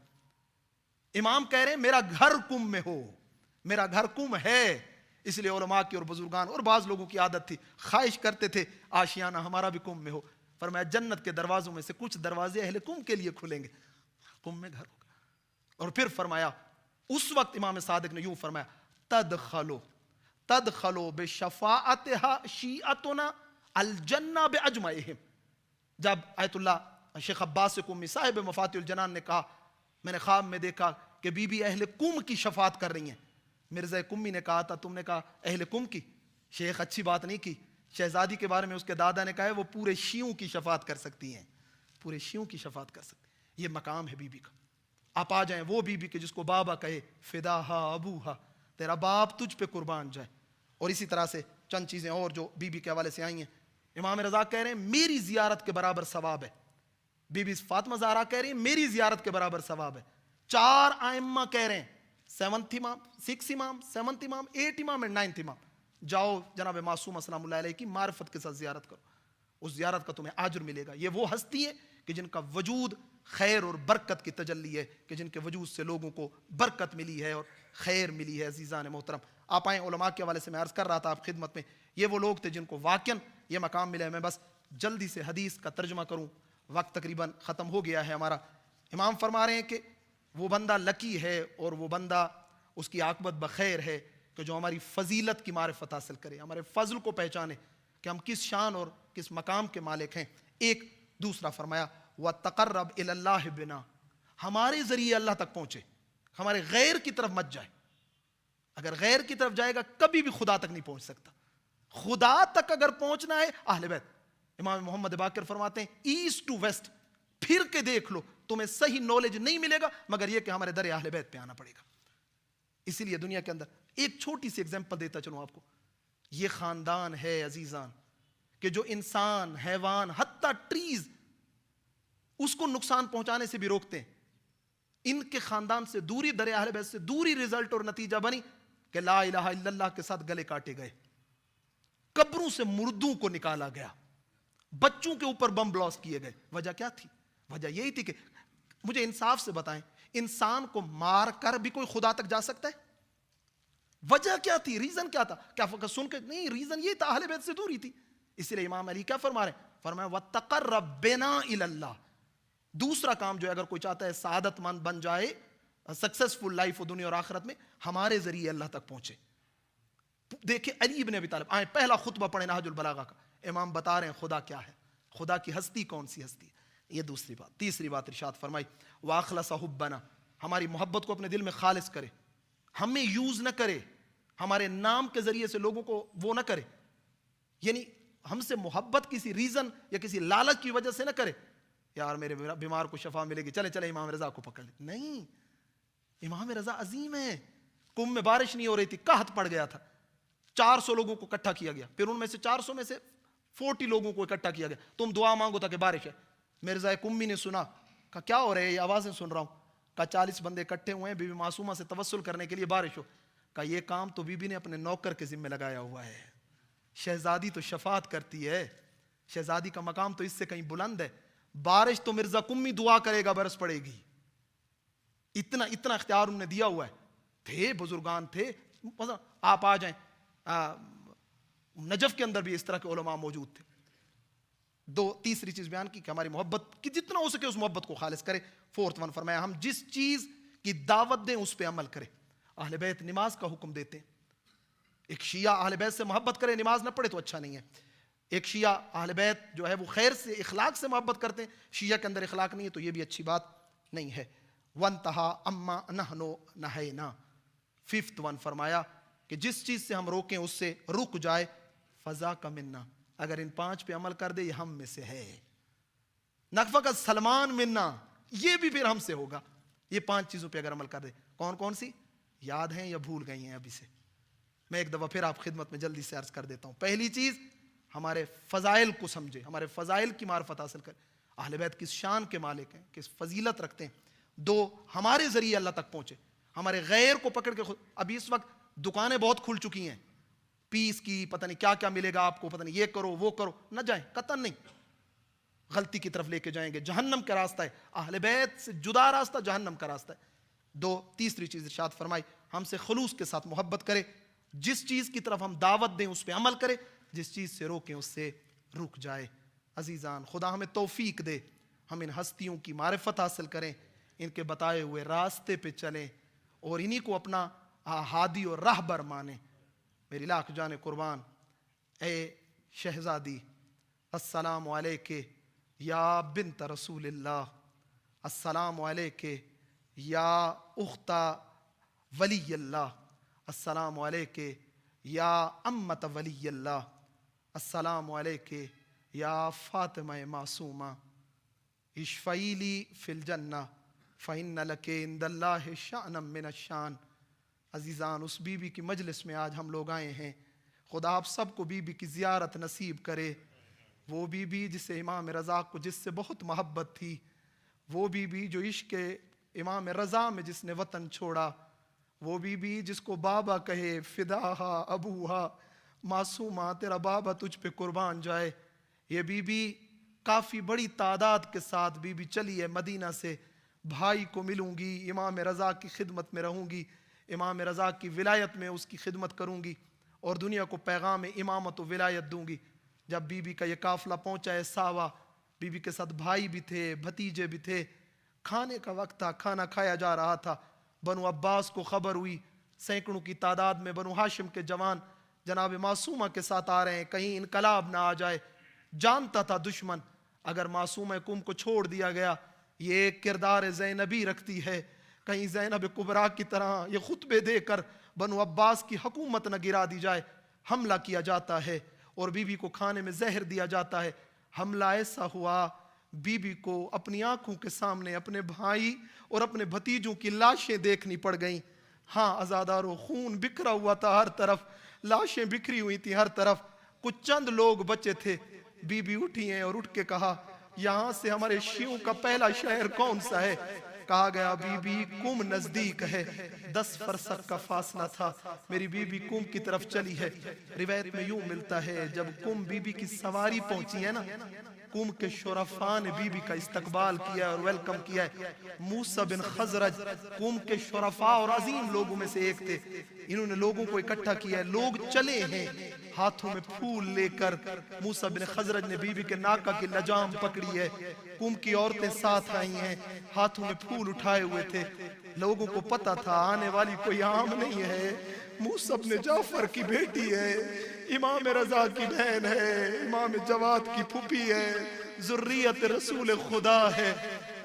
امام کہہ رہے ہیں میرا گھر کم میں ہو، میرا گھر کم ہے. اس لیے علماء کی اور بزرگان اور بعض لوگوں کی عادت تھی، خواہش کرتے تھے آشیانہ ہمارا بھی کم میں ہو. فرمایا جنت کے دروازوں میں سے کچھ دروازے اہل کم کے لیے کھلیں گے، کم میں گھر ہوگا. اور پھر فرمایا اس وقت امام صادق نے یوں فرمایا تدخلو بشفاعتها شیعتنا الجنہ باجمعہم. جب آیت اللہ شیخ عباس قمی صاحب مفاتیح الجنان نے کہا میں نے خواب میں دیکھا کہ بی بی اہل کم کی شفاعت کر رہی ہیں. مرزا قمی نے کہا تھا تم نے کہا اہل کم کی، شیخ اچھی بات نہیں کی. شہزادی کے بارے میں اس کے دادا نے کہا ہے وہ پورے شیعوں کی شفاعت کر سکتی ہیں، پورے شیعوں کی شفاعت کر سکتی. یہ مقام ہے بی بی کا. آپ آ جائیں وہ بی بی کے جس کو بابا کہے، فداہا ابوہا، تیرا باپ تجھ پہ قربان جائے. اور اسی طرح سے چند چیزیں اور جو بی بی کے حوالے سے آئی ہیں. امام رضا کہہ رہے ہیں میری زیارت کے برابر ثواب ہے. بی بی فاطمہ زہرا کہہ رہی ہیں میری زیارت کے برابر ثواب ہے. 4 ائمہ کہہ رہے ہیں 7th امام 6 امام 7th امام 8 امام اور 9th امام, جاؤ جناب معصومہ سلام اللہ علیہ کی معرفت کے ساتھ زیارت کرو, اس زیارت کا تمہیں اجر ملے گا. یہ وہ ہستی ہے کہ جن کا وجود خیر اور برکت کی تجلی ہے, کہ جن کے وجود سے لوگوں کو برکت ملی ہے اور خیر ملی ہے. عزیزان محترم, آپ آئیں, علماء کے حوالے سے میں عرض کر رہا تھا آپ خدمت میں, یہ وہ لوگ تھے جن کو واقعاً یہ مقام ملا ہے. میں بس جلدی سے حدیث کا ترجمہ کروں, وقت تقریباً ختم ہو گیا ہے ہمارا. امام فرما رہے ہیں کہ وہ بندہ لکی ہے اور وہ بندہ اس کی عاقبت بخیر ہے کہ جو ہماری فضیلت کی معرفت حاصل کرے, ہمارے فضل کو پہچانے کہ ہم کس شان اور کس مقام کے مالک ہیں. ایک دوسرا فرمایا وَتَقَرَّبْ إِلَى اللَّهِ بِنَا, ہمارے ذریعے اللہ تک پہنچے, ہمارے غیر کی طرف مت جائے. اگر غیر کی طرف جائے گا کبھی بھی خدا تک نہیں پہنچ سکتا. خدا تک اگر پہنچنا ہے اہل بیت, امام محمد باقر فرماتے ہیں ایسٹ ٹو ویسٹ پھر کے دیکھ لو, تمہیں صحیح نالج نہیں ملے گا مگر یہ کہ ہمارے در اہل بیت پہ آنا پڑے گا. اسی لیے دنیا کے اندر ایک چھوٹی سی ایگزامپل دیتا چلوں آپ کو. یہ خاندان ہے عزیزان کہ جو انسان, حیوان, حتیٰ ٹریز اس کو نقصان پہنچانے سے بھی روکتے ہیں. ان کے خاندان سے دوری, در اہل بیت سے دوری رزلٹ اور نتیجہ بنی کہ لا الہ الا اللہ کے ساتھ گلے کاٹے گئے, قبروں سے مردوں کو نکالا گیا, بچوں کے اوپر بم بلاسٹ کیے گئے. وجہ کیا تھی؟ وجہ یہی تھی کہ مجھے انصاف سے بتائیں, انسان کو مار کر بھی کوئی خدا تک جا سکتا ہے؟ وجہ کیا تھی؟ ریزن کیا تھا؟ کیا فقط سن کے نہیں, ریزن یہ تھا اہل بیت سے دوری تھی. اس لیے امام علی کیا فرما رہے ہیں؟ فرمایا وَتَقَرَّبْ بِنَا إِلَى اللَّهِ. دوسرا کام جو ہے اگر کوئی چاہتا ہے سعادت مند بن جائے, سکسیسفل لائف ہو دنیا اور آخرت میں, ہمارے ذریعے اللہ تک پہنچے. دیکھیں علی بن ابی طالب, آئیں پہلا خطبہ پڑھیں نہج البلاغہ کا, امام بتا رہے ہیں خدا کیا ہے, خدا کی ہستی کون سی ہستی ہے. یہ دوسری بات. تیسری بات ارشاد فرمائی وَأَخْلَصَ حُبَّنَا, ہماری محبت کو اپنے دل میں خالص کرے, ہمیں یوز نہ کرے, ہمارے نام کے ذریعے سے لوگوں کو وہ نہ کرے, یعنی ہم سے محبت کسی ریزن یا کسی لالچ کی وجہ سے نہ کرے, یار میرے بیمار کو شفا ملے گی, چلے امام رضا کو پکڑ لیں. نہیں, امام رضا عظیم ہے. کم میں بارش نہیں ہو رہی تھی, قحط پڑ گیا تھا, 400 لوگوں کو اکٹھا کیا گیا, پھر ان میں سے 400 میں سے 40 لوگوں کو اکٹھا کیا گیا, تم دعا مانگو تاکہ بارش ہے. مرزا کمی نے سنا, کہا کیا ہو رہا ہے, یہ آوازیں سن رہا ہوں. کہا 40 بندے اکٹھے ہوئے ہیں بی بی معصومہ سے توسل کرنے کے لیے بارش ہو. کہا یہ کام تو بی بی نے اپنے نوکر کے ذمہ لگایا ہوا ہے, شہزادی تو شفاعت کرتی ہے, شہزادی کا مقام تو اس سے کہیں بلند ہے, بارش تو مرزا کمی دعا کرے گا برس پڑے گی. اتنا اختیار انہوں نے دیا ہوا ہے. تھے بزرگان تھے, آپ آ جائیں نجف کے اندر بھی اس طرح کے علماء موجود تھے. تیسری چیز بیان کی کہ ہماری محبت کی جتنا ہو سکے اس محبت کو خالص کرے. 4th ون فرمایا ہم جس چیز کی دعوت دیں اس پہ عمل کرے. اہل بیت نماز کا حکم دیتے ہیں. ایک شیعہ اہل بیت سے محبت کرے, نماز نہ پڑھے تو اچھا نہیں ہے. ایک شیعہ اہل بیت جو ہے وہ خیر سے, اخلاق سے محبت کرتے ہیں, شیعہ کے اندر اخلاق نہیں ہے تو یہ بھی اچھی بات نہیں ہے. وَانْتَهَا أَمَّا نَحْنُ نَهَيْنَا. 5th ون فرمایا کہ جس چیز سے ہم روکیں اس سے رک جائے, فَذَاكَ مِنَّا. اگر ان 5 پہ عمل کر دے یہ ہم میں سے ہے. نقفہ سلمان منا, یہ بھی پھر ہم سے ہوگا. یہ 5 چیزوں پہ اگر عمل کر دے, کون کون سی یاد ہیں یا بھول گئی ہیں ابھی سے؟ میں ایک دفعہ پھر آپ خدمت میں جلدی سے عرض کر دیتا ہوں. پہلی چیز, ہمارے فضائل کو سمجھے, ہمارے فضائل کی معرفت حاصل کرے. اہل بیت کس شان کے مالک ہیں, کس فضیلت رکھتے ہیں. 2, ہمارے ذریعے اللہ تک پہنچے, ہمارے غیر کو پکڑ کے ابھی اس وقت دکانیں بہت کھل چکی ہیں, پیس کی پتہ نہیں کیا کیا ملے گا آپ کو, پتہ نہیں یہ کرو وہ کرو, نہ جائیں, قطعاً نہیں. غلطی کی طرف لے کے جائیں گے, جہنم کا راستہ ہے. اہل بیت سے جدا راستہ جہنم کا راستہ ہے. 2, تیسری چیز ارشاد فرمائی ہم سے خلوص کے ساتھ محبت کرے, جس چیز کی طرف ہم دعوت دیں اس پہ عمل کرے, جس چیز سے روکیں اس سے رک جائے. عزیزان خدا ہمیں توفیق دے, ہم ان ہستیوں کی معرفت حاصل کریں, ان کے بتائے ہوئے راستے پہ چلیں اور انہی کو اپنا ہادی اور راہبر مانیں. میری لاکھ جان قربان, اے شہزادی السلام علیکہ یا بنت رسول اللہ, السلام علیکہ یا اخت ولی اللہ, السلام علیکہ یا امت ولی اللہ, السلام علیکہ یا فاطمہ معصومہ, اشفعی لی فی الجنہ فإن لک عند اللہ شأنا من الشان. عزیزان اس بی بی کی مجلس میں آج ہم لوگ آئے ہیں, خدا آپ سب کو بی بی کی زیارت نصیب کرے. وہ بی بی جسے امام رضا کو جس سے بہت محبت تھی، وہ بی بی جو عشق امام رضا میں جس نے وطن چھوڑا، وہ بی بی جس کو بابا کہے، فداہا ابوہا، معصومہ تیرا بابا تجھ پہ قربان جائے. یہ بی بی کافی بڑی تعداد کے ساتھ بی بی چلی ہے مدینہ سے. بھائی کو ملوں گی، امام رضا کی خدمت میں رہوں گی، امام رضا کی ولایت میں اس کی خدمت کروں گی اور دنیا کو پیغام امامت و ولایت دوں گی. جب بی بی کا یہ قافلہ پہنچا ہے ساوا، بی بی کے ساتھ بھائی بھی تھے، بھتیجے بھی تھے. کھانے کا وقت تھا، کھانا کھایا جا رہا تھا. بنو عباس کو خبر ہوئی، سینکڑوں کی تعداد میں بنو ہاشم کے جوان جناب معصومہ کے ساتھ آ رہے ہیں، کہیں انقلاب نہ آ جائے. جانتا تھا دشمن اگر معصومہ کم کو چھوڑ دیا گیا، یہ ایک کردار زینبی رکھتی ہے، کہیں زینب کبریٰ کی طرح یہ خطبے دے کر بنو عباس کی حکومت نہ گرا دی جائے. حملہ کیا جاتا ہے اور بی بی کو کھانے میں زہر دیا جاتا ہے. حملہ ایسا ہوا، بی بی کو اپنی آنکھوں کے سامنے اپنے بھائی اور اپنے بھتیجوں کی لاشیں دیکھنی پڑ گئیں. ہاں عزادارو، خون بکھرا ہوا تھا ہر طرف، لاشیں بکھری ہوئی تھی ہر طرف. کچھ چند لوگ بچے تھے. بی بی اٹھی ہیں اور اٹھ کے کہا، یہاں سے ہمارے شیعوں کا پہلا شہر کون سا ہے؟ کہا گیا بی بی کم نزدیک ہے. 10 فرسخ کا فاصلہ تھا. میری بی بی کم کی طرف چلی ہے. روایت میں یوں ملتا ہے جب کم بی بی کی سواری پہنچی ہے نا، کم کے شرفاء نے بی بی کا استقبال کیا اور ویلکم کیا ہے. موسیٰ بن خزرج کم کے شرفاء اور عظیم لوگوں میں سے ایک تھے. انہوں نے لوگوں کو اکٹھا کیا ہے. لوگ چلے ہیں ہاتھوں میں پھول لے کر. موسیٰ بن خزرج نے بی بی کے ناکہ کی لجام پکڑی ہے. کم کی عورتیں ساتھ آئی ہیں، ہاتھوں میں پھول اٹھائے ہوئے تھے. لوگوں کو پتا تھا آنے والی کوئی عام نہیں ہے، موسیٰ بن جعفر کی بیٹی ہے، امام رضا کی بہن ہے، امام جواد کی پھوپھی ہے، ذریت رسول خدا ہے.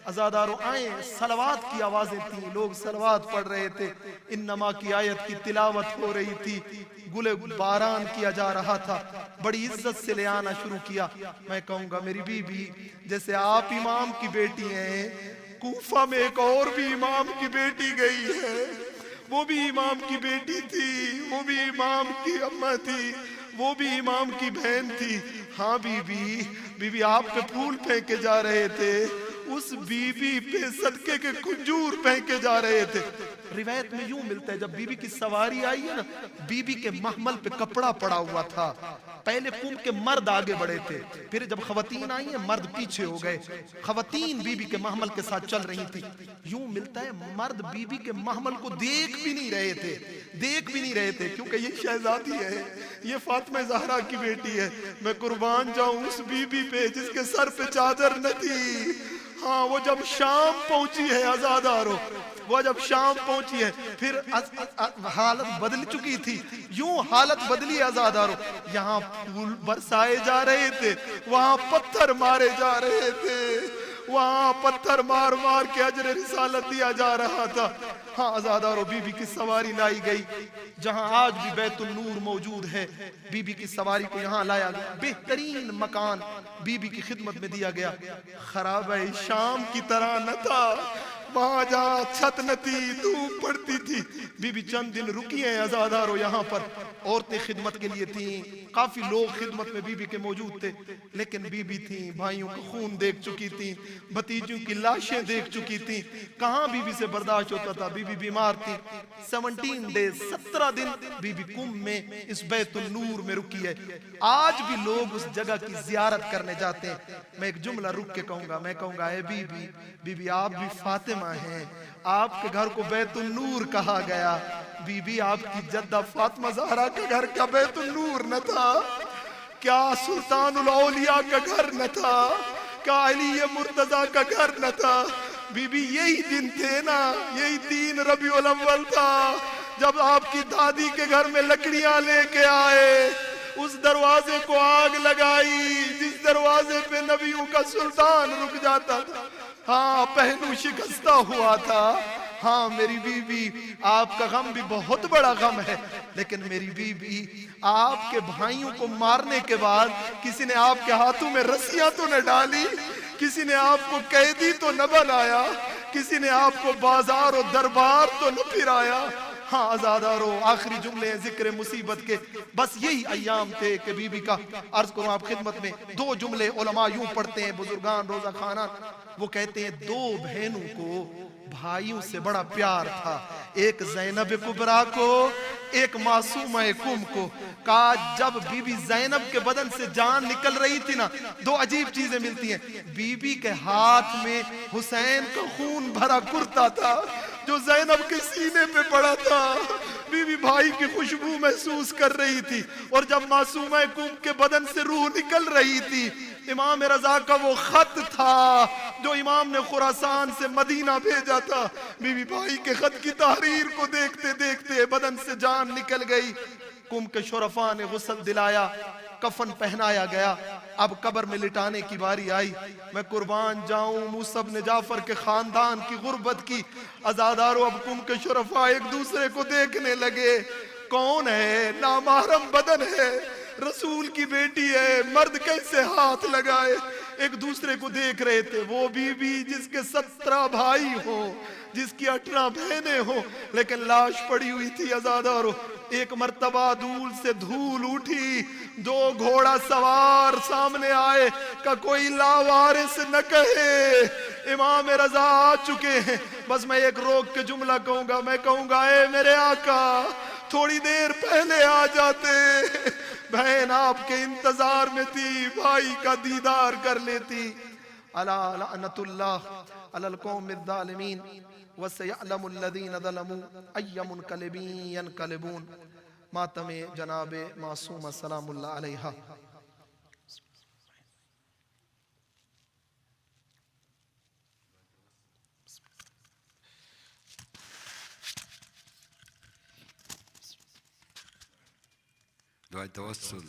عزادارو آئیں، صلوات کی آوازیں تھیں، لوگ صلوات پڑھ رہے تھے، انما کی آیت کی تلاوت ہو رہی تھی، گلے باران کیا جا رہا تھا. بڑی عزت سے لے آنا شروع کیا. میں کہوں گا میری بی بی جیسے آپ امام کی بیٹی ہیں، کوفہ میں ایک اور بھی امام کی بیٹی گئی ہے، وہ بھی امام کی بیٹی تھی، وہ بھی امام کی اماں تھی، وہ بھی امام کی بہن تھی. ہاں بی بی آپ پہ پھول پھینکے جا رہے تھے، اس بی بی پہ صدقے کے کنجور پھینکے جا رہے تھے. روایت میں یوں ملتا ہے جب بی بی کی سواری آئی ہے نا، بی بی کے محمل پہ کپڑا پڑا ہوا تھا. پہلے کم کے مرد آگے بڑھے تھے، پھر جب خواتین آئی ہیں مرد پیچھے ہو گئے. خواتین بی بی کے محمل کے ساتھ چل رہی تھی. یوں ملتا ہے مرد بی بی کے محمل کو دیکھ بھی نہیں رہے تھے کیونکہ یہ شہزادی ہے، یہ فاطمہ زہرا کی بیٹی ہے. میں قربان جاؤں اس بی بی پہ جس کے سر پہ چادر نہ تھی. ہاں وہ جب شام پہنچی ہے عزادارو، وہ جب شام پہنچی ہے پھر حالت بدل چکی تھی. یوں حالت بدلی عزادارو، یہاں پھول برسائے جا رہے تھے، وہاں پتھر مارے جا رہے تھے، وہاں پتھر مار مار کے اجر رسالت دیا جا رہا تھا. ہاں عزادارو، بی بی کی سواری لائی گئی جہاں آج بھی بیت النور موجود ہے. بی بی کی سواری کو یہاں لایا گیا، بہترین مکان بی بی کی خدمت میں دیا گیا. خرابہ شام کی طرح نہ تھا، وہاں جہاں چھت نہ تھی، دھوپ پڑتی تھی. بی بی چند دن رکی ہیں عزادارو یہاں پر. عورتیں خدمت کے لیے تھیں، کافی لوگ خدمت میں بی بی کے موجود تھے، لیکن بی بی تھیں بھائیوں کا خون دیکھ چکی تھیں، بھتیجوں کی لاشیں دیکھ چکی تھیں. کہاں بی بی سے برداشت ہوتا تھا؟ بی بی بیمار تھی. 17 ڈیز 17 دن بی بی کم میں اس بیت النور میں رکی ہے. آج بھی لوگ اس جگہ کی زیارت کرنے جاتے ہیں. میں ایک جملہ رک کے کہوں گا، میں کہوں گا اے بی بی آپ بھی فاطمہ ہیں، آپ کے گھر کو بیت النور کہا گیا. بی بی آپ کی جدہ فاطمہ زہرا کا گھر کا بیت النور نہ تھا؟ کیا سلطان الاولیاء کا گھر نہ تھا؟ کیا علی مرتضیٰ کا گھر نہ تھا؟ بی بی یہی دن تھے نا، یہی 3 ربیع الاول تھا جب آپ کی دادی کے گھر میں لکڑیاں لے کے آئے، اس دروازے کو آگ لگائی جس دروازے پہ نبیوں کا سلطان رک جاتا تھا. ہاں پہلو شکستہ ہوا تھا. ہاں میری بی بی آپ کا غم بھی بہت بڑا غم ہے، لیکن میری بی بی آپ کے بھائیوں کو مارنے کے بعد کسی نے آپ کے ہاتھوں میں رسیاں تو نہ ڈالی، کسی نے آپ کو قیدی تو نہ بنایا، کسی نے آپ کو بازار و دربار تو نہ پھرایا. ہاں عزادارو آخری جملے ذکر مصیبت کے. بس یہی ایام تھے کہ بی بی کا عرض کروں آپ خدمت میں, 2 جملے علماء یوں پڑھتے ہیں بزرگان روزہ خانہ, وہ کہتے ہیں 2 بہنوں کو بھائیوں سے بڑا پیار تھا, ایک زینب کبریٰ کو, ایک معصومہ کم کو. کہا جب بی بی زینب کے بدن سے جان نکل رہی تھی نا, 2 عجیب چیزیں ملتی ہیں. بی بی کے ہاتھ میں حسین کا خون بھرا کرتا تھا جو زینب کے سینے پہ پڑا تھا. بی بی بھائی کی خوشبو محسوس کر رہی تھی, اور جب معصومہ کم کے بدن سے روح نکل رہی تھی, امام رضا کا وہ خط تھا جو امام نے خراسان سے مدینہ بھیجا تھا. بی بی بھائی کے خط کی تحریر کو دیکھتے دیکھتے بدن سے جان نکل گئی. کم کے شرفاء نے غسل دلایا, کفن پہنایا گیا. اب قبر میں لٹانے کی باری آئی. میں قربان جاؤں موسیٰ بن جعفر کے خاندان کی غربت کی. عزادارو اب کم کے شرفاء ایک دوسرے کو دیکھنے لگے. کون ہے؟ نامحرم بدن ہے, رسول کی بیٹی ہے, مرد کیسے ہاتھ لگائے؟ ایک دوسرے کو دیکھ رہے تھے. وہ بی بی جس کے 17 بھائی ہوں, جس کی 18 بہنیں ہوں, لیکن لاش پڑی ہوئی تھی. عزادارو ایک مرتبہ دھول سے دھول اٹھی, 2 گھوڑا سوار سامنے آئے کہ کوئی لاوارث نہ کہے امام رضا آ چکے ہیں. بس میں ایک روک کے جملہ کہوں گا, میں کہوں گا اے میرے آقا تھوڑی دیر پہلے آ جاتے, بہن آپ کے انتظار میں تھی, بھائی کا دیدار کر لیتی. الا لعنت اللہ علی القوم الظالمین وسیعلم الذین ظلموا ای منقلب ینقلبون. ماتم جناب معصومہ سلام اللہ علیہا. دعائے توسل